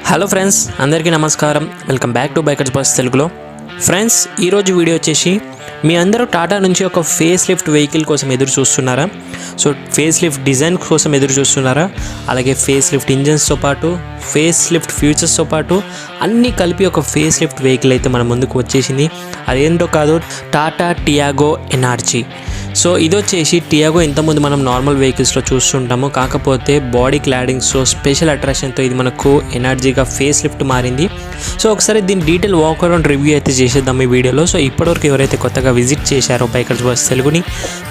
Hello friends, అందరికీ నమస్కారం. Welcome back to bikers bus తెలుగులో. ఫ్రెండ్స్, ఈరోజు వీడియో వచ్చేసి మీ అందరూ టాటా నుంచి ఒక ఫేస్ లిఫ్ట్ వెహికల్ కోసం ఎదురు చూస్తున్నారా? సో ఫేస్ లిఫ్ట్ డిజైన్ కోసం ఎదురు చూస్తున్నారా? అలాగే ఫేస్ లిఫ్ట్ ఇంజన్స్తో పాటు ఫేస్ లిఫ్ట్ ఫ్యూచర్స్తో పాటు అన్నీ కలిపి ఒక ఫేస్ లిఫ్ట్ వెహికల్ అయితే మన ముందుకు వచ్చేసింది. అదేంటో కాదు, టాటా టియాగో ఎన్ఆర్జీ. సో ఇది వచ్చేసి టియాగో ఇంతకుముందు మనం నార్మల్ వెహికల్స్లో చూస్తుంటాము, కాకపోతే బాడీ క్లాడింగ్స్తో స్పెషల్ అట్రాక్షన్తో ఇది మనకు ఎనర్జీగా ఫేస్ లిఫ్ట్ మారింది. సో ఒకసారి దీని డీటెయిల్ వాక్ అరౌండ్ రివ్యూ అయితే చేసేద్దాం ఈ వీడియోలో. సో ఇప్పటివరకు ఎవరైతే కొత్తగా విజిట్ చేశారో బైకర్స్ బస్ తెలుగుని,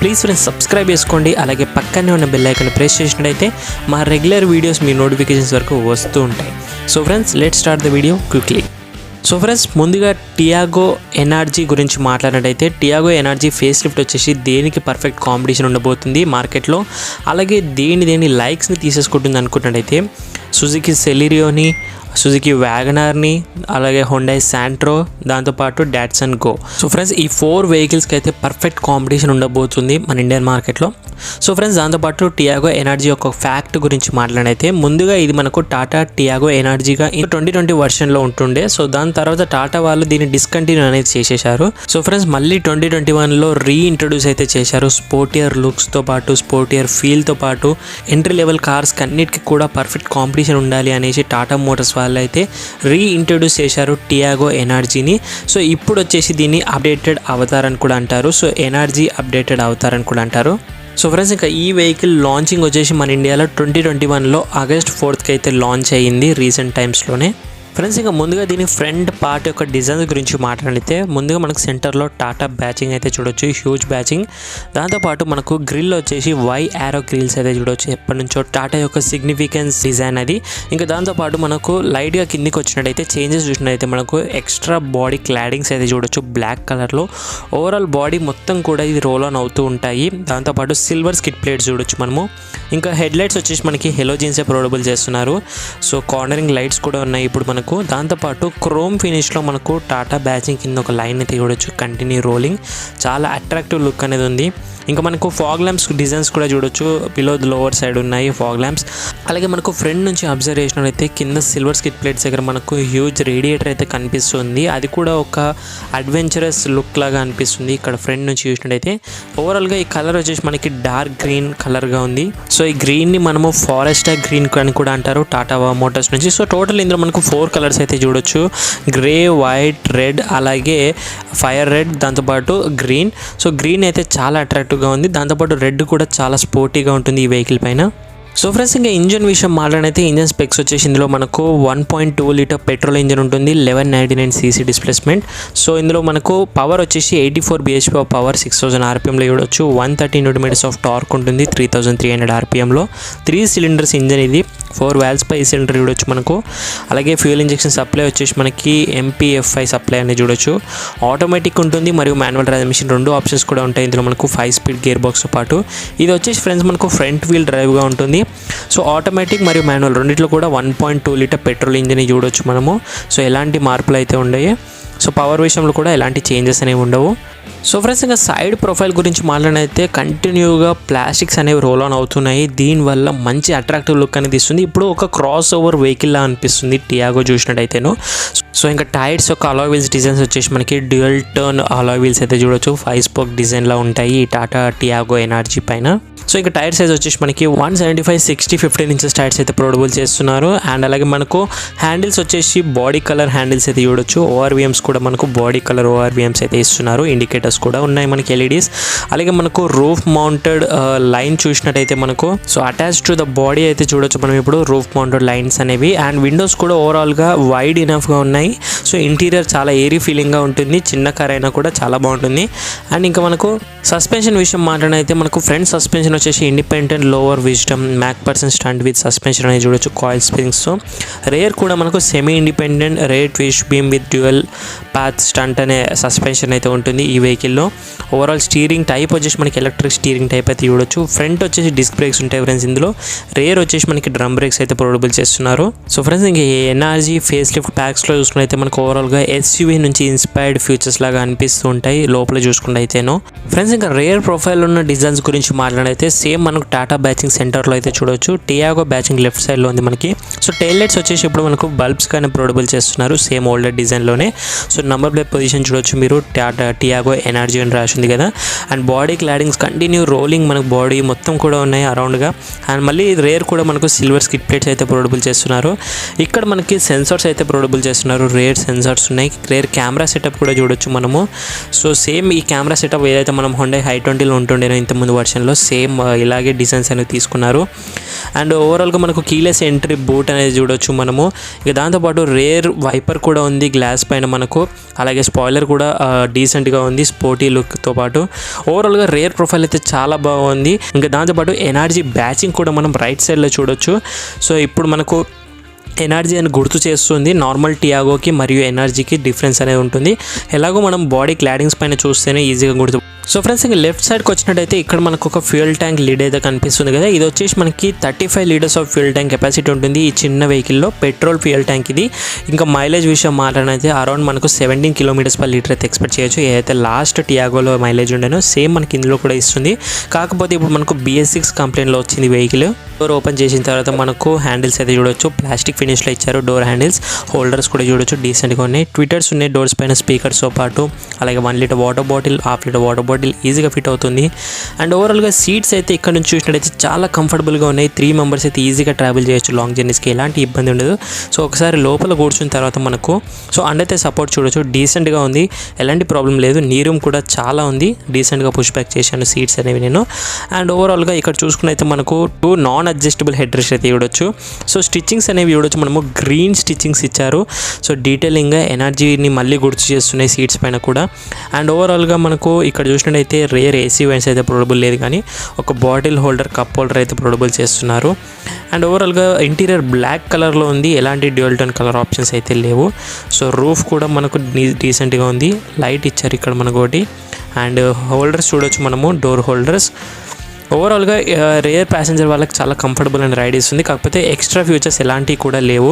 ప్లీజ్ ఫ్రెండ్స్ సబ్స్క్రైబ్ చేసుకోండి. అలాగే పక్కనే ఉన్న బెల్ ఐకాన్ ప్రెస్ చేసినట్టయితే మా రెగ్యులర్ వీడియోస్ మీ నోటిఫికేషన్స్ వరకు వస్తూ ఉంటాయి. So friends, let's start the video quickly. So friends, ముందుగా టియాగో ఎనర్జీ గురించి మాట్లాడినట్టయితే టియాగో ఎనర్జీ ఫేస్ లిఫ్ట్ వచ్చేసి దేనికి పర్ఫెక్ట్ కాంపిటీషన్ ఉండబోతుంది మార్కెట్లో, అలాగే దేని లైక్స్ని తీసేసుకుంటుంది అనుకున్నట్టయితే సుజుకి సెలీరియోని, సుజుకి వ్యాగనార్ని, అలాగే హుండై శాంట్రో, దాంతోపాటు డాట్సన్ గో. సో ఫ్రెండ్స్, ఈ 4 వెహికల్స్కి అయితే పర్ఫెక్ట్ కాంపిటీషన్ ఉండబోతుంది మన ఇండియన్ మార్కెట్లో. సో ఫ్రెండ్స్, దాంతోపాటు టియాగో ఎనర్జీ యొక్క ఫ్యాక్ట్ గురించి మాట్లాడితే ముందుగా ఇది మనకు టాటా టియాగో ఎనర్జీగా 2020 వర్షన్లో ఉంటుండే. సో దాని తర్వాత టాటా వాళ్ళు దీన్ని డిస్కంటిన్యూ అనేది చేసేశారు. సో ఫ్రెండ్స్, మళ్ళీ 2021లో రీఇంట్రడ్యూస్ అయితే చేశారు. స్పోర్టియర్ లుక్స్తో పాటు స్పోర్టియర్ ఫీల్తో పాటు ఎంట్రీ లెవెల్ కార్స్కి అన్నిటికీ కూడా పర్ఫెక్ట్ కాంపిటీషన్ ఉండాలి అనేసి టాటా మోటార్స్ వాళ్ళు అయితే రీఇంట్రడ్యూస్ చేశారు టియాగో ఎనర్జీని. సో ఇప్పుడు వచ్చేసి దీన్ని అప్డేటెడ్ అవతార్ అని కూడా అంటారు. సో ఎనర్జీ అప్డేటెడ్ అవతార్ అని కూడా అంటారు. సో ఫ్రెండ్స్, ఇంకా ఈ వెహికల్ లాంచింగ్ వచ్చేసి మన ఇండియాలో 2021లో ఆగస్ట్ 4th అయితే లాంచ్ అయ్యింది రీసెంట్ టైమ్స్లోనే. ఫ్రెండ్స్, ఇంకా ముందుగా దీని ఫ్రంట్ పార్ట్ యొక్క డిజైన్ గురించి మాట్లాడితే ముందుగా మనకు సెంటర్లో టాటా బ్యాచింగ్ అయితే చూడొచ్చు, హ్యూజ్ బ్యాచింగ్. దాంతోపాటు మనకు గ్రిల్ వచ్చేసి వై యారో గ్రిల్స్ అయితే చూడొచ్చు, ఎప్పటి నుంచో టాటా యొక్క సిగ్నిఫికెన్స్ డిజైన్ అది. ఇంకా దాంతోపాటు మనకు లైట్గా కిందికి వచ్చినట్టయితే చేంజెస్ చూసినట్టయితే మనకు ఎక్స్ట్రా బాడీ క్లాడింగ్స్ అయితే చూడొచ్చు బ్లాక్ కలర్లో. ఓవరాల్ బాడీ మొత్తం కూడా ఇది రోల్ ఆన్ అవుతూ ఉంటాయి. దాంతోపాటు సిల్వర్ స్కిడ్ ప్లేట్స్ చూడొచ్చు మనము. ఇంకా హెడ్ లైట్స్ వచ్చేసి మనకి హెలోజిన్సే ప్రొవైడబుల్ చేస్తున్నారు. సో కార్నరింగ్ లైట్స్ కూడా ఉన్నాయి ఇప్పుడు మనకు. దాంతోపాటు క్రోమ్ ఫినిష్లో మనకు టాటా బ్యాచింగ్ కింద ఒక లైన్ అయితే చూడొచ్చు, కంటిన్యూ రోలింగ్. చాలా అట్రాక్టివ్ లుక్ అనేది ఉంది. ఇంకా మనకు ఫాగ్ ల్యాంప్స్ డిజైన్స్ కూడా చూడొచ్చు, బిలో ద లోవర్ సైడ్ ఉన్నాయి ఫాగ్ ల్యాంప్స్. అలాగే మనకు ఫ్రంట్ నుంచి అబ్జర్వ్ చేసినట్లయితే కింద సిల్వర్ స్కిడ్ ప్లేట్స్ దగ్గర మనకు హ్యూజ్ రేడియేటర్ అయితే కనిపిస్తుంది. అది కూడా ఒక అడ్వెంచరస్ లుక్ లాగా అనిపిస్తుంది ఇక్కడ ఫ్రంట్ నుంచి చూసినట్టయితే. ఓవరాల్గా ఈ కలర్ వచ్చేసి మనకి డార్క్ గ్రీన్ కలర్గా ఉంది. సో ఈ గ్రీన్ని మనము ఫారెస్ట్ గ్రీన్ అని కూడా అంటారు టాటా మోటార్స్ నుంచి. సో టోటల్ ఇందులో మనకు 4 కలర్స్ అయితే చూడొచ్చు, గ్రే, వైట్, రెడ్, అలాగే ఫైర్ రెడ్, దాంతోపాటు గ్రీన్. సో గ్రీన్ అయితే చాలా అట్రాక్టివ్గా ఉంది. దాంతోపాటు రెడ్ కూడా చాలా స్పోర్టీగా ఉంటుంది ఈ వెహికల్ పైన. సో ఫ్రెండ్స్, ఇంకా ఇంజన్ విషయం మాట్లాడితే ఇంజన్ స్పెక్స్ వచ్చేసి ఇందులో మనకు 1.2 లీటర్ పెట్రోల్ ఇంజన్ ఉంటుంది, 1199 cc డిస్ప్లేస్మెంట్. సో ఇందులో మనకు పవర్ వచ్చేసి 84 bhp పవర్, 6000 rpmలో చూడొచ్చు. 130 Nm ఆఫ్ టార్క్ ఉంటుంది 3300 rpmలో. 3 cylinders ఇంజన్ ఇది, 4 valves పై సిలిండర్ చూడొచ్చు మనకు. అలాగే ఫ్యూయల్ ఇంజెక్షన్ సప్లై వచ్చేసి మనకి MPFI సప్లై అనేది చూడొచ్చు. ఆటోమేటిక్ ఉంటుంది మరియు మాన్యువల్ ట్రాన్స్మిషన్, 2 ఆప్షన్స్ కూడా ఉంటాయి ఇందులో మనకు. 5 స్పీడ్ గేర్ బాక్స్తో పాటు ఇది వచ్చేసి ఫ్రెండ్స్ మనకు ఫ్రంట్ వీల్ డ్రైవ్గా ఉంటుంది. సో ఆటోమేటిక్ మరియు మాన్యువల్ రెండిట్లో కూడా 1.2 లీటర్ పెట్రోల్ ఇంజిన్ చూడొచ్చు మనము. సో ఎలాంటి మార్పులు అయితే ఉండవు. సో పవర్ విషయంలో కూడా ఎలాంటి చేంజెస్ అనేవి ఉండవు. సో ఫ్రెండ్స్, ఇంకా సైడ్ ప్రొఫైల్ గురించి మాట్లాడితే కంటిన్యూగా ప్లాస్టిక్స్ అనేవి రోల్ ఆన్ అవుతున్నాయి. దీనివల్ల మంచి అట్రాక్టివ్ లుక్ అనేది ఇస్తుంది. ఇప్పుడు ఒక క్రాస్ ఓవర్ వెహికల్లా అనిపిస్తుంది టియాగో చూసినట్టయితేను. సో ఇంకా టైర్స్ యొక్క అలాయ్ వీల్స్ డిజైన్స్ వచ్చేసి మనకి డ్యూయల్ టర్న్ అలాయ్ వీల్స్ అయితే చూడొచ్చు, 5 స్పోక్ డిజైన్లా ఉంటాయి ఈ టాటా టియాగో ఎనర్జీ పైన. సో ఇంకా టైర్ సైజ్ వచ్చేసి మనకి 175, 60, 15 ఇంచెస్ టైర్స్ అయితే ప్రొవైడబుల్ చేస్తున్నారు. అండ్ అలాగే మనకు హ్యాండిల్స్ వచ్చేసి బాడీ కలర్ హ్యాండిల్స్ అయితే చూడొచ్చు. ORVMs కూడా మనకు బాడీ కలర్ ORVMs అయితే ఇస్తున్నారు. ఇండికేటర్స్ కూడా ఉన్నాయి మనకి, LEDs. అలాగే మనకు రూఫ్ మౌంటెడ్ లైన్ చూసినట్టయితే మనకు so attach to the body అయితే చూడొచ్చు మనం ఇప్పుడు రూఫ్ మౌంటెడ్ లైన్స్ అనేవి. అండ్ విండోస్ కూడా ఓవరాల్గా వైడ్ ఇనఫ్గా ఉన్నాయి. సో ఇంటీరియర్ చాలా ఏరీ ఫీలింగ్గా ఉంటుంది, చిన్న కార్ అయినా కూడా చాలా బాగుంటుంది. అండ్ ఇంకా మనకు సస్పెన్షన్ విషయం మాట్లాడితే మనకు ఫ్రంట్ సస్పెన్షన్ వచ్చేసి independent lower wishbone MacPherson strut with suspension అనేది చూడొచ్చు, కాయిల్ స్ప్రింగ్స్తో. రేర్ కూడా మనకు semi independent rear twist beam with dual path strut అనే సస్పెన్షన్ అయితే ఉంటుంది ఈ వెహికల్లో. ఓవరాల్ స్టీరింగ్ టైప్ వచ్చేసి మనకి ఎలక్ట్రిక్ స్టీరింగ్ టైప్ అయితే చూడొచ్చు. ఫ్రంట్ వచ్చేసి డిస్క్ బ్రేక్స్ ఉంటాయి ఫ్రెండ్స్ ఇందులో. రేర్ వచ్చేసి మనకి డ్రమ్ బ్రేక్స్ అయితే ప్రొవైడబుల్ చేస్తున్నారు. సో ఫ్రెండ్స్ ఇంకా ఎన్ఆర్జీ ఫేస్ లిఫ్ట్ ప్యాక్స్లో చూసుకున్నైతే మనకు ఓవరాల్గా ఎస్యూవీ నుంచి ఇన్స్పైర్డ్ ఫీచర్స్ లాగా అనిపిస్తూ ఉంటాయి లోపల చూసుకుంటే అయితేనో. ఫ్రెండ్స్ ఇంకా రేర్ ప్రొఫైల్ ఉన్న డిజైన్స్ గురించి మాట్లాడితే సేమ్ మనకు టాటా బ్యాచింగ్ సెంటర్లో అయితే చూడొచ్చు. టియాగో బ్యాచింగ్ లెఫ్ట్ సైడ్లో ఉంది మనకి. సో టైల్ లైట్స్ వచ్చేసి ఇప్పుడు మనకు బల్బ్స్ కానీ ప్రొవైడబుల్ చేస్తున్నారు సేమ్ ఓల్డర్ డిజైన్లోనే. సో నంబర్ ప్లేట్ పొజిషన్ చూడొచ్చు మీరు, టియాగో ఎనర్జీ అని రాసి ఉంది కదా. And body claddings continue rolling మనకు బాడీ మొత్తం కూడా ఉన్నాయి అరౌండ్గా. అండ్ మళ్ళీ రేర్ కూడా మనకు సిల్వర్ స్కిట్ ప్లేట్స్ అయితే ప్రొవైడబుల్ చేస్తున్నారు. ఇక్కడ మనకి సెన్సార్స్ అయితే ప్రొవైడబుల్ చేస్తున్నారు. రేర్ సెన్సార్స్ ఉన్నాయి. రేర్ కెమెరా సెటప్ కూడా చూడొచ్చు మనము. సో సేమ్ ఈ కెమెరా సెటప్ ఏదైతే మనం హోండా i20లో ఉంటుండేనో ఇంతకుముందు వర్షన్లో సేమ్ ఇలాగే డిజైన్స్ అనేవి తీసుకున్నారు. అండ్ ఓవరాల్గా మనకు కీలెస్ ఎంట్రీ బూట్ అనేది చూడొచ్చు మనము. ఇక దాంతోపాటు రేర్ వైపర్ కూడా ఉంది గ్లాస్ పైన మనకు. అలాగే స్పాయిలర్ కూడా డీసెంట్గా ఉంది స్పోర్టీ లుక్తో పాటు. ఓవరాల్గా రేర్ ప్రొఫైల్ అయితే చాలా బాగుంది. ఇంకా దాంతోపాటు ఎనర్జీ బ్యాచింగ్ కూడా మనం రైట్ సైడ్లో చూడొచ్చు. సో ఇప్పుడు మనకు ఎనర్జీ అని గుర్తు చేస్తుంది. నార్మల్ టియాగోకి మరియు ఎనర్జీకి డిఫరెన్స్ అనేది ఉంటుంది. ఎలాగో మనం బాడీ క్లాడింగ్స్ పైన చూస్తేనే ఈజీగా గుర్తు. సో ఫ్రెండ్స్ ఇంకా లెఫ్ట్ సైడ్కి వచ్చినట్టయితే ఇక్కడ మనకు ఒక ఫ్యూయల్ ట్యాంక్ లీడ్ అయితే కనిపిస్తుంది కదా. ఇది వచ్చేసి మనకి 35 litres of fuel tank capacity ఉంటుంది ఈ చిన్న వెహికల్లో. పెట్రోల్ ఫ్యూయల్ ట్యాంక్ ఇది. ఇంకా మైలేజ్ విషయం మాట్లాడినైతే అరౌండ్ మనకు 17 km/లీటర్ అయితే ఎక్స్పెక్ట్ చేయొచ్చు. ఏదైతే లాస్ట్ టియాగోలో మైలేజ్ ఉండేనో సేమ్ మనకి ఇందులో కూడా ఇస్తుంది. కాకపోతే ఇప్పుడు మనకు BS6 కంప్లైంట్లో వచ్చింది వెహికల్. డోర్ ఓపెన్ చేసిన తర్వాత మనకు హ్యాండిల్స్ అయితే చూడొచ్చు. ప్లాస్టిక్ ఫినిష్లో ఇచ్చారు డోర్ హ్యాండిల్స్. హోల్డర్స్ కూడా చూడొచ్చు డీసెంట్గా ఉన్నాయి. ట్విటర్స్ ఉన్నాయి డోర్స్ పైన స్పీకర్స్తో పాటు. అలాగే 1 litre water bottle, half litre water bottle ఈజీగా ఫిట్ అవుతుంది. అండ్ ఓవరాల్గా సీట్స్ అయితే ఇక్కడ నుంచి చూసినట్టయితే చాలా కంఫర్టబుల్గా ఉన్నాయి. 3 మెంబర్స్ అయితే ఈజీగా ట్రావెల్ చేయొచ్చు లాంగ్ జర్నీస్కి, ఎలాంటి ఇబ్బంది ఉండదు. సో ఒకసారి లోపల కూర్చున్న తర్వాత మనకు సో అండైతే సపోర్ట్ చూడొచ్చు డీసెంట్గా ఉంది, ఎలాంటి ప్రాబ్లం లేదు. నీ రూమ్ కూడా చాలా ఉంది, డీసెంట్గా పుష్ బ్యాక్ చేశాను సీట్స్ అనేవి నేను. అండ్ ఓవరాల్గా ఇక్కడ చూసుకున్నైతే మనకు 2 నాన్ అడ్జస్టబుల్ హెడ్ రెస్ట్ అయితే చూడొచ్చు. సో స్టిచ్చింగ్స్ అనేవి చూడొచ్చు మనము. గ్రీన్ స్టిచ్చింగ్స్ ఇచ్చారు. సో డీటెయిలింగ్గా ఎనర్జీని మళ్ళీ గుర్తు చేస్తున్నాయి సీట్స్ పైన కూడా. అండ్ ఓవరాల్గా మనకు ఇక్కడ చూసినట్టయితే రేర్ ఏసీ వెంట్స్ అయితే ప్రొవైడబుల్ లేదు, కానీ ఒక బాటిల్ హోల్డర్, కప్ హోల్డర్ అయితే ప్రొవైడబుల్ చేస్తున్నారు. అండ్ ఓవరాల్గా ఇంటీరియర్ బ్లాక్ కలర్లో ఉంది, ఎలాంటి డ్యూయల్ టోన్ కలర్ ఆప్షన్స్ అయితే లేవు. సో రూఫ్ కూడా మనకు డీసెంట్గా ఉంది. లైట్ ఇచ్చారు ఇక్కడ మనకు ఒకటి. అండ్ హోల్డర్స్ చూడొచ్చు మనము, డోర్ హోల్డర్స్. ఓవరాల్గా రేర్ ప్యాసింజర్ వాళ్ళకి చాలా కంఫర్టబుల్ అండ్ రైడ్ ఇస్తుంది. కాకపోతే ఎక్స్ట్రా ఫీచర్స్ ఎలాంటివి కూడా లేవు.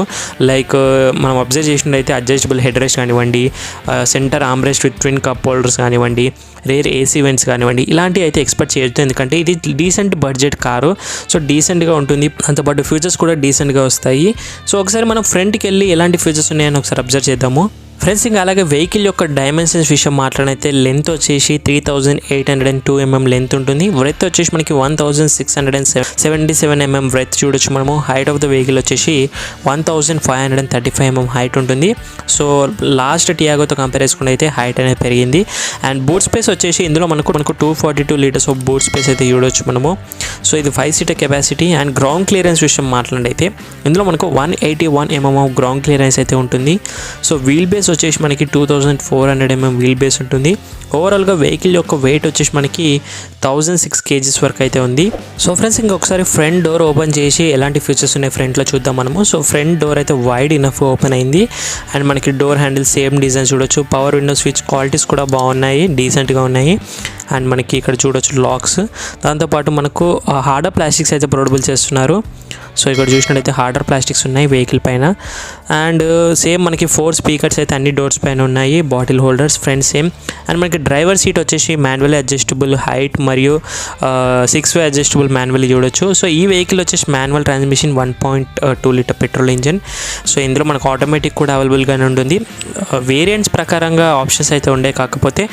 లైక్ మనం అబ్జర్వ్ చేసినట్టయితే అడ్జస్టబుల్ హెడ్ రెస్ట్ కానివ్వండి, centre armrest with twin cup holders కానివ్వండి, రేర్ ఏసీ వెంట్స్ కానివ్వండి, ఇలాంటివి అయితే ఎక్స్పెక్ట్ చేయొచ్చు. ఎందుకంటే ఇది డీసెంట్ బడ్జెట్ కారు. సో డీసెంట్గా ఉంటుంది. అంతపాటు ఫీచర్స్ కూడా డీసెంట్గా వస్తాయి. సో ఒకసారి మనం ఫ్రంట్కి వెళ్ళి ఎలాంటి ఫీచర్స్ ఉన్నాయని ఒకసారి అబ్జర్వ్ చేద్దాము. ఫ్రెండ్స్ ఇంకా అలాగే వెహికల్ యొక్క డైమెన్షన్స్ విషయం మాట్లాడితే లెంత్ వచ్చేసి 3802 mm లెంత్ ఉంటుంది. బ్రెత్ వచ్చేసి మనకి 1677 mm బ్రెత్ చూడొచ్చు మనము. హైట్ ఆఫ్ ద వెహికల్ వచ్చేసి 1535 mm హైట్ ఉంటుంది. సో లాస్ట్ టియాగోతో కంపేర్ చేసుకుంటే అయితే హైట్ అనేది పెరిగింది. అండ్ బూట్ స్పేస్ వచ్చేసి ఇందులో మనకు 242 లీటర్స్ ఆఫ్ బూట్ స్పేస్ అయితే చూడొచ్చు మనము. సో ఇది 5 seater capacity. And ground clearance విషయం మాట్లాడితే ఇందులో మనకు 181 mm ఆఫ్ గ్రౌండ్ క్లియరెన్స్ అయితే ఉంటుంది. సో వీల్ బేస్ వచ్చేసి మనకి 2400 mm వీల్ బేస్ ఉంటుంది. ఓవరాల్గా వెహికల్ యొక్క వెయిట్ వచ్చేసి మనకి 1006 kgs వరకు అయితే ఉంది. సో ఫ్రెండ్స్ ఇంకొకసారి ఫ్రంట్ డోర్ ఓపెన్ చేసి ఎలాంటి ఫీచర్స్ ఉన్నాయి ఫ్రంట్లో చూద్దాం మనము. సో ఫ్రంట్ డోర్ అయితే వైడ్ ఇనఫ్ ఓపెన్ అయింది. అండ్ మనకి డోర్ హ్యాండిల్ సేమ్ డిజైన్ చూడొచ్చు. పవర్ విండో స్విచ్ క్వాలిటీస్ కూడా బాగున్నాయి, డీసెంట్గా ఉన్నాయి. అండ్ మనకి ఇక్కడ చూడొచ్చు లాక్స్. దాంతోపాటు మనకు హార్డర్ ప్లాస్టిక్స్ అయితే ప్రొవైడబుల్ చేస్తున్నారు. సో ఇక్కడ చూసినట్టయితే హార్డర్ ప్లాస్టిక్స్ ఉన్నాయి వెహికల్ పైన. అండ్ సేమ్ మనకి 4 స్పీకర్స్ అయితే అన్ని డోర్స్ పైన ఉన్నాయి, bottle holders front same. And మనకి డ్రైవర్ సీట్ వచ్చేసి మాన్యువల్ అడ్జస్టబుల్ హైట్ మరియు 6-way అడ్జస్టబుల్ మాన్యువల్ చూడొచ్చు. సో ఈ వెహికల్ వచ్చేసి manual transmission 1.2 litre petrol engine. So ఇందులో మనకు ఆటోమేటిక్ కూడా అవైలబుల్గానే ఉంటుంది. వేరియంట్స్ ప్రకారంగా ఆప్షన్స్ అయితే ఉండే, కాకపోతే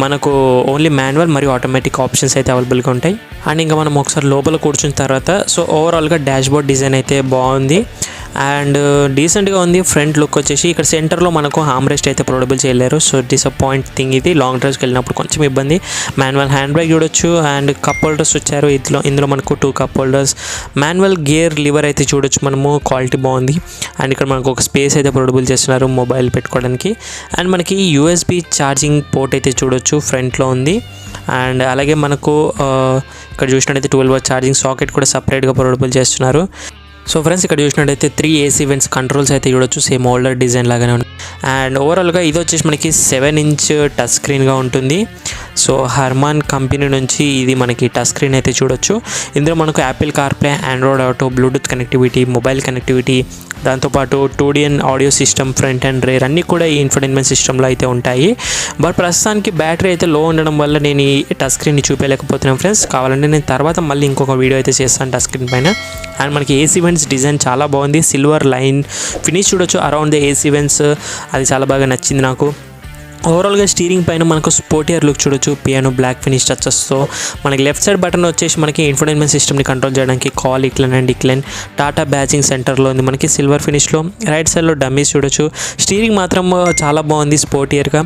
మనకు ఓన్లీ మాన్యువల్ మరియు ఆటోమేటిక్ ఆప్షన్స్ అయితే అవైలబుల్గా ఉంటాయి. అండ్ ఇంకా మనం ఒకసారి లోపల కూర్చున్న తర్వాత సో ఓవరాల్గా డాష్బోర్డ్ డిజైన్ అయితే బాగుంది అండ్ డీసెంట్గా ఉంది. ఫ్రంట్ లుక్ వచ్చేసి ఇక్కడ సెంటర్లో మనకు హార్మ్ రెస్ట్ అయితే ప్రొవైడబుల్ చేయలేరు. సో డిసప్పాయింట్ థింగ్ ఇది. లాంగ్ డ్రైవ్స్కి వెళ్ళినప్పుడు కొంచెం ఇబ్బంది. మాన్యువల్ హ్యాండ్ బ్రేక్ చూడొచ్చు. అండ్ కప్ హోల్డర్స్ వచ్చారు. ఇందులో మనకు 2 cup holders. Manual gear lever అయితే చూడొచ్చు మనము, క్వాలిటీ బాగుంది. అండ్ ఇక్కడ మనకు ఒక స్పేస్ అయితే ప్రొవైడబుల్ చేస్తున్నారు మొబైల్ పెట్టుకోవడానికి. అండ్ మనకి USB ఛార్జింగ్ పోర్ట్ అయితే చూడొచ్చు ఫ్రంట్లో ఉంది. అండ్ అలాగే మనకు ఇక్కడ చూసినట్టయితే 12 వాట్ ఛార్జింగ్ సాకెట్ కూడా సపరేట్గా ప్రొవైడబుల్ చేస్తున్నారు. సో ఫ్రెండ్స్ ఇక్కడ చూసినట్టయితే 3 ఏసీ వెంట్స్ కంట్రోల్స్ అయితే చూడొచ్చు, సేమ్ ఓల్డర్ డిజైన్ లాగానే ఉంది. అండ్ ఓవరాల్గా ఇది వచ్చేసి మనకి 7-inch టచ్ స్క్రీన్గా ఉంటుంది. సో హర్మాన్ కంపెనీ నుంచి ఇది మనకి టచ్ స్క్రీన్ అయితే చూడొచ్చు. ఇందులో మనకు Apple CarPlay, Android auto, Bluetooth connectivity, mobile connectivity, దాంతోపాటు 2DN audio system, front and rare అన్నీ కూడా ఈ ఇన్ఫోటైన్మెంట్ సిస్టంలో అయితే ఉంటాయి. బట్ ప్రస్తుతానికి బ్యాటరీ అయితే లో ఉండడం వల్ల నేను ఈ టచ్ స్క్రీన్ని చూపించలేకపోతున్నాను ఫ్రెండ్స్. కావాలంటే నేను తర్వాత మళ్ళీ ఇంకొక వీడియో అయితే చేస్తాను టచ్ స్క్రీన్ పైన. అండ్ మనకి ఏసీ వెంట్స్ డిజైన్ చాలా బాగుంది, సిల్వర్ లైన్ ఫినిష్ చూడొచ్చు అరౌండ్ ద ఏసీ వెంట్స్, అది చాలా బాగా నచ్చింది నాకు. ఓవరాల్గా స్టీరింగ్ పైన మనకు స్పోర్టియర్ లుక్ చూడొచ్చు, పియానో బ్లాక్ ఫినిష్ టచెస్తో. మనకి లెఫ్ట్ సైడ్ బటన్ వచ్చేసి మనకి ఇన్ఫోటైన్మెంట్ సిస్టమ్ని కంట్రోల్ చేయడానికి కాల్, ఇక్లైన్ అండ్ డిక్లైన్. టాటా బ్యాచింగ్ సెంటర్లో ఉంది మనకి సిల్వర్ ఫినిష్లో. రైట్ సైడ్లో డమ్మీస్ చూడొచ్చు. స్టీరింగ్ మాత్రం చాలా బాగుంది స్పోర్టియర్గా.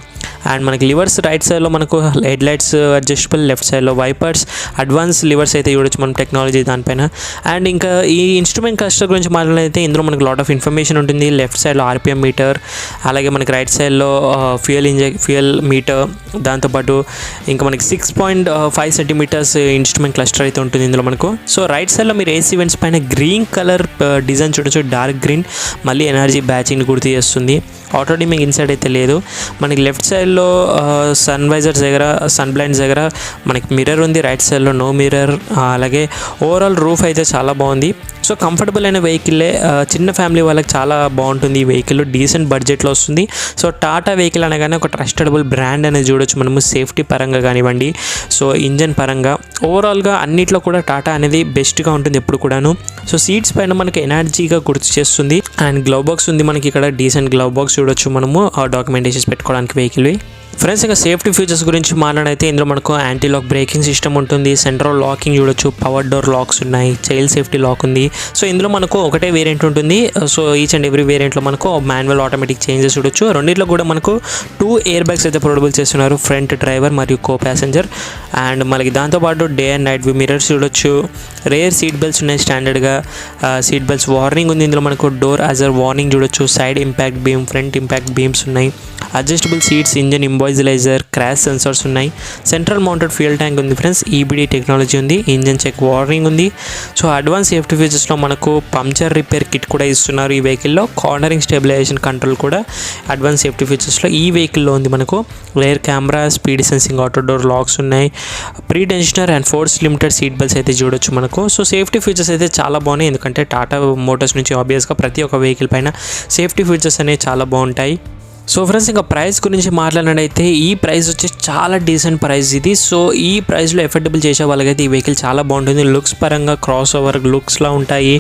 అండ్ మనకి లివర్స్ రైట్ సైడ్లో మనకు హెడ్ లైట్స్ అడ్జస్టబుల్, లెఫ్ట్ సైడ్లో వైపర్స్, అడ్వాన్స్ లివర్స్ అయితే చూడొచ్చు మనం టెక్నాలజీ దానిపైన. అండ్ ఇంకా ఈ ఇన్స్ట్రుమెంట్ క్లస్టర్ గురించి మాట్లాడితే ఇందులో మనకు లాట్ ఆఫ్ ఇన్ఫర్మేషన్ ఉంటుంది. లెఫ్ట్ సైడ్లో ఆర్పిఎం మీటర్, అలాగే మనకి రైట్ సైడ్లో ఫ్యూయల్ మీటర్, దాంతోపాటు ఇంకా మనకి 6.5 సెంటీమీటర్స్ ఇన్స్ట్రుమెంట్ క్లస్టర్ అయితే ఉంటుంది ఇందులో మనకు. సో రైట్ సైడ్లో మీరు ఏసీ ఈవెంట్స్ పైన గ్రీన్ కలర్ డిజైన్ చూడొచ్చు, డార్క్ గ్రీన్, మళ్ళీ ఎనర్జీ బ్యాచింగ్ని గుర్తు చేస్తుంది. ఆటో డిమ్మింగ్ ఇన్సైడ్ అయితే లేదు. మనకి లెఫ్ట్ సైడ్లో సన్ వైజర్స్ దగ్గర, సన్ బ్లైండ్స్ దగ్గర మనకి మిర్రర్ ఉంది, రైట్ సైడ్లో నో మిర్రర్. అలాగే ఓవరాల్ రూఫ్ అయితే చాలా బాగుంది. సో కంఫర్టబుల్ అయిన వెహికల్లే, చిన్న ఫ్యామిలీ వాళ్ళకి చాలా బాగుంటుంది ఈ వెహికల్, డీసెంట్ బడ్జెట్లో వస్తుంది. సో టాటా వెహికల్ అనగానే ఒక ట్రస్టడబుల్ బ్రాండ్ అనేది చూడొచ్చు మనము, సేఫ్టీ పరంగా కానివ్వండి, సో ఇంజన్ పరంగా, ఓవరాల్గా అన్నిట్లో కూడా టాటా అనేది బెస్ట్గా ఉంటుంది ఎప్పుడు కూడాను. సో సీట్స్ పైన మనకి ఎనర్జీగా గుర్తు చేస్తుంది. అండ్ గ్లవ్ బాక్స్ ఉంది మనకి ఇక్కడ, డీసెంట్ గ్లవ్ బాక్స్ చూడొచ్చు మనము డాక్యుమెంటేషన్స్ పెట్టుకోవడానికి వెహికల్వి. ఫ్రెండ్స్ ఇంకా సేఫ్టీ ఫీచర్స్ గురించి మాట్లాడైతే ఇందులో మనకు యాంటీ లాక్ బ్రేకింగ్ సిస్టమ్ ఉంటుంది, సెంట్రల్ లాకింగ్ చూడొచ్చు, పవర్ డోర్ లాక్స్ ఉన్నాయి, చైల్డ్ సేఫ్టీ లాక్ ఉంది. సో ఇందులో మనకు ఒకటే వేరియంట్ ఉంటుంది. సో ఈచ్ అండ్ ఎవ్రీ వేరియంట్లో మనకు మాన్యువల్ ఆటోమేటిక్ చేంజెస్ చూడొచ్చు. రెండిట్లో కూడా మనకు 2 ఎయిర్ బ్యాగ్స్ అయితే ప్రొవైడబుల్ చేస్తున్నారు, ఫ్రంట్ డ్రైవర్ మరియు కో ప్యాసింజర్. అండ్ మనకి దాంతోపాటు day and night view mirrors చూడొచ్చు. రేర్ సీట్ బెల్ట్స్ ఉన్నాయి స్టాండర్డ్గా, సీట్ బెల్ట్స్ వార్నింగ్ ఉంది ఇందులో మనకు, డోర్ యాజర్ వార్నింగ్ చూడొచ్చు, side impact beam, front impact beams ఉన్నాయి, adjustable seats, engine immobiliser, crash sensors ఉన్నాయి, సెంట్రల్ మౌంటెడ్ ఫ్యూయల్ ట్యాంక్ ఉంది ఫ్రెండ్స్, ఈబీడీ టెక్నాలజీ ఉంది, ఇంజన్ చెక్ వార్నింగ్ ఉంది. సో అడ్వాన్స్ సేఫ్టీ ఫీచర్స్లో మనకు పంక్చర్ రిపేర్ కిట్ కూడా ఇస్తున్నారు ఈ వెహికల్లో, కార్నరింగ్ స్టెబిలైజేషన్ కంట్రోల్ కూడా అడ్వాన్స్ సేఫ్టీ ఫీచర్స్లో ఈ వెహికల్లో ఉంది మనకు. Rear camera, speed sensing, auto door locks ఉన్నాయి, pretensioner and force limited seat belts అయితే చూడొచ్చు మనకు. సో సేఫ్టీ ఫీచర్స్ అయితే చాలా బాగున్నాయి, ఎందుకంటే టాటా మోటార్స్ నుంచి ఆబ్వియస్గా ప్రతి ఒక్క వెహికల్ పైన సేఫ్టీ ఫీచర్స్ అనేవి చాలా బాగుంటాయి. సో ఫ్రెండ్స్ ఇంకా ప్రైస్ గురించి మాట్లాడినట్టయితే ఈ ప్రైస్ వచ్చి చాలా డీసెంట్ ప్రైస్ ఇది. సో ఈ ప్రైస్లో ఎఫర్డబుల్ చేసే వాళ్ళకైతే ఈ వెహికల్ చాలా బాగుంటుంది. లుక్స్ పరంగా క్రాస్ ఓవర్ లుక్స్లా ఉంటాయి,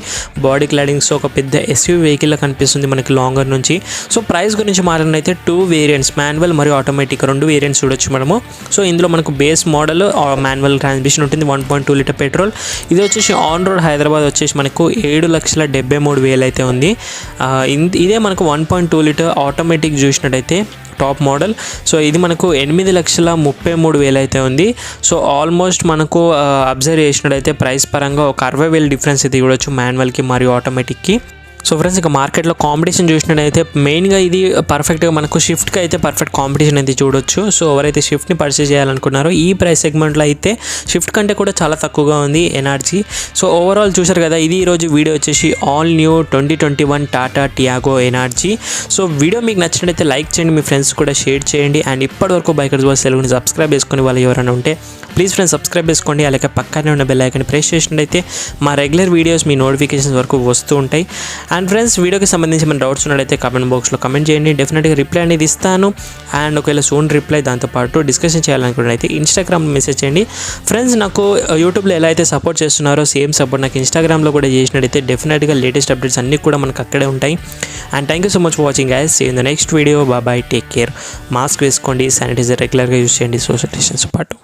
బాడీ క్లాడింగ్స్ ఒక పెద్ద ఎస్యూవీ వెహికల్లో కనిపిస్తుంది మనకి లాంగర్ నుంచి. సో ప్రైస్ గురించి మాట్లాడినైతే 2 వేరియంట్స్, మాన్యువల్ మరియు ఆటోమేటిక్ 2 వేరియంట్స్ చూడొచ్చు మనము. సో ఇందులో మనకు బేస్ మోడల్ మాన్యువల్ ట్రాన్స్మిషన్ ఉంటుంది, 1.2 లీటర్ పెట్రోల్. ఇది వచ్చేసి ఆన్ రోడ్ హైదరాబాద్ వచ్చేసి మనకు 7,73,000 అయితే ఉంది. ఇదే మనకు 1.2 లీటర్ ఆటోమేటిక్ చూసినట్టయితే టాప్ మోడల్. సో ఇది మనకు 8,33,000 అయితే ఉంది. సో ఆల్మోస్ట్ మనకు అబ్జర్వ్ చేసినట్టయితే ప్రైస్ పరంగా ఒక 60,000 డిఫరెన్స్ అయితే చూడొచ్చు మాన్యువల్కి మరియు ఆటోమేటిక్కి. సో ఫ్రెండ్స్ ఇంకా మార్కెట్లో కాంపిటీషన్ చూసినట్టయితే మెయిన్గా ఇది పర్ఫెక్ట్గా మనకు షిఫ్ట్కి అయితే పర్ఫెక్ట్ కాంపిటీషన్ అయితే చూడొచ్చు. సో ఎవరైతే షిఫ్ట్ని పర్చేస్ చేయాలనుకున్నారో ఈ ప్రైస్ సెగ్మెంట్లో అయితే షిఫ్ట్ కంటే కూడా చాలా తక్కువగా ఉంది ఎనర్జీ. సో ఓవరాల్ చూసారు కదా, ఇది ఈరోజు వీడియో వచ్చేసి all new 2021 Tata Tiago energy. So video మీకు నచ్చినట్టయితే లైక్ చేయండి, మీ ఫ్రెండ్స్ కూడా షేర్ చేయండి. అండ్ ఇప్పటివరకు బైకర్స్ బాయ్స్ తెలుగుని సబ్స్క్రైబ్ చేసుకుని వాళ్ళు ఎవరైనా ఉంటే ప్లీజ్ ఫ్రెండ్స్ సబ్స్క్రైబ్ చేసుకోండి. అలాగే పక్కనే ఉన్న బెల్ ఐకాన్ ప్రెస్ చేసినట్టయితే మా రెగ్యులర్ వీడియోస్ మీ నోటిఫికేషన్స్ వరకు వస్తూ ఉంటాయి. అండ్ ఫ్రెండ్స్ వీడియోకి సంబంధించి మన డౌట్స్ ఉన్నట్టయితే కామెంట్ బాక్స్లో కమెంట్ చేయండి, డెఫినెట్గా రిప్లై అనేది ఇస్తాను. అండ్ ఒకవేళ సూన్ రిప్లై దాంతోపాటు డిస్కషన్ చేయాలనుకున్నట్టయితే ఇన్స్టాగ్రామ్లో మెసేజ్ చేయండి. ఫ్రెండ్స్ నాకు యూట్యూబ్లో ఎలా అయితే సపోర్ట్ చేస్తున్నారో సేమ్ సపోర్ట్ నాకు ఇన్స్టాగ్రామ్లో కూడా చేసినట్టయితే డెఫినెట్గా లేటెస్ట్ అప్డేట్స్ అన్నీ కూడా మనకు అక్కడే ఉంటాయి. And thank you so much for watching guys. See in the next video. Bye, take care. Mask వేసుకోండి, శానిటైజర్ రెగ్యులర్గా యూజ్ చేయండి, సోషల్ డిస్టెన్స్ పాటు.